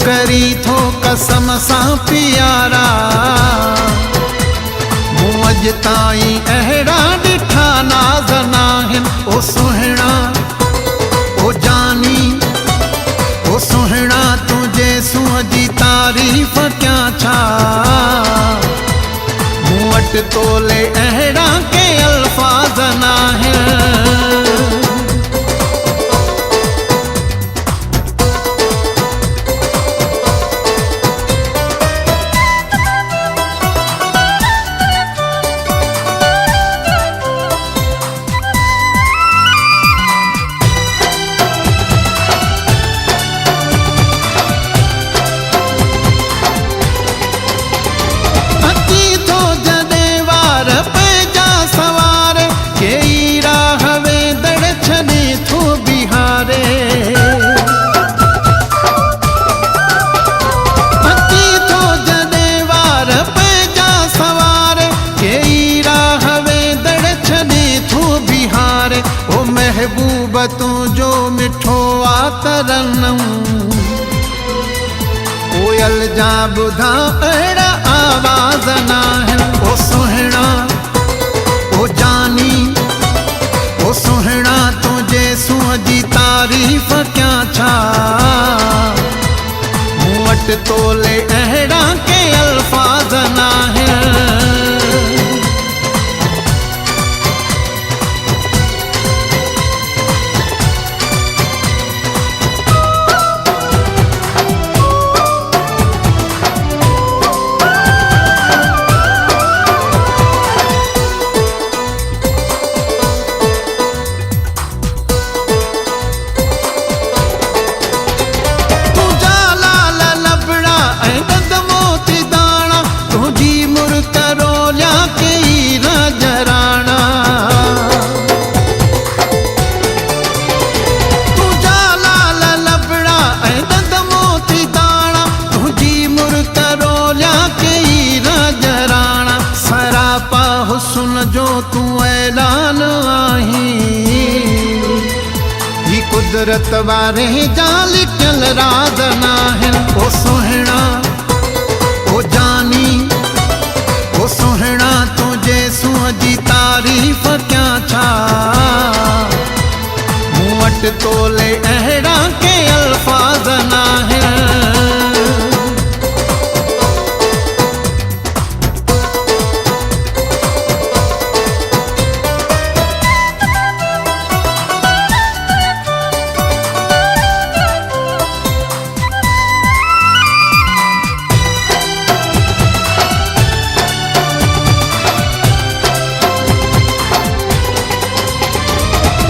करी थो कसम सां प्यारा, मूं अॼु ताईं अहिड़ा ॾिठा नाज़ नाहिनि। ओ सुहिणा ओ जानी ओ सुहिणा, तुंहिंजे सूंहं जी तारीफ़ कयां छा, मूं वटि तोले अहिड़ा के अल्फाज़ नाहिनि। महबूब तुंहिंजो मिठो आ तरन्नम, कोयल जा ॿुधा अहिड़ा आवाज़ नाहिनि। ओ सुहिणा ओ जानी ओ सुहिणा, तुंहिंजे सूंहं जी तारीफ़ कयां छा, मूं वटि तोले अहिड़ा के अल्फाज़ नाहिनि। हुस्न जो तू ऐलान आहीं, ही कुदरत वारे जा लिखियल राज़ नाहिनि। ओ सुहिणा ओ जानी ओ सुहिणा, तुंहिंजे सूंहं जी तारीफ़ कयां छा, मूं वटि तोले अहिड़ा के अल्फाज़ नाहिनि।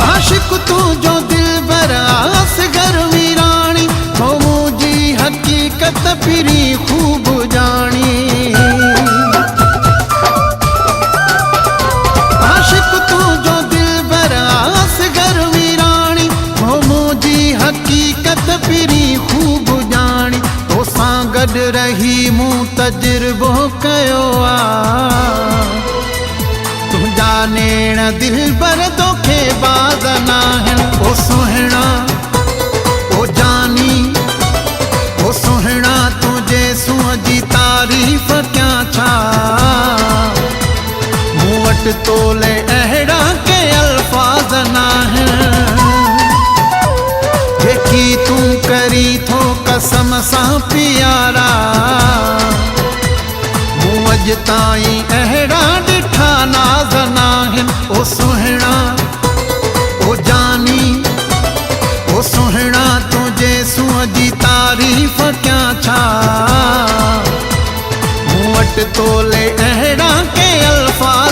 आशिक तुंहिंजो दिलबर असगर वीराणी, तो मुंहिंजी हक़ीक़त फिरी खूब जानी। आशिक तुंहिंजो दिलबर असगर वीराणी, तो मुंहिंजी हक़ीक़त फिरी खूब जानी। तोसां गॾु रही मूं तजुर्बो कयो आहे, तुंहिंजा नेण दिलबर तोखे बाज़ नाहिनि। ओ सुहिणा ओ जानी ओ सुहिणा, तुंहिंजे सूंहं जी तारीफ़ कयां छा, मूं वटि तोले अहिड़ा के अल्फाज़ नाहिनि। जेकी तूं करी थो कसम सां प्यारा, मूं अॼु ताईं अहिड़ा ॾिठा नाज़ नाहिनि। ओ सुहिणा ओ जानी ओ सुहिणा, तुंहिंजे सूंहं जी तारीफ़ कयां छा, मूं वटि तोले अहिड़ा के अल्फाज़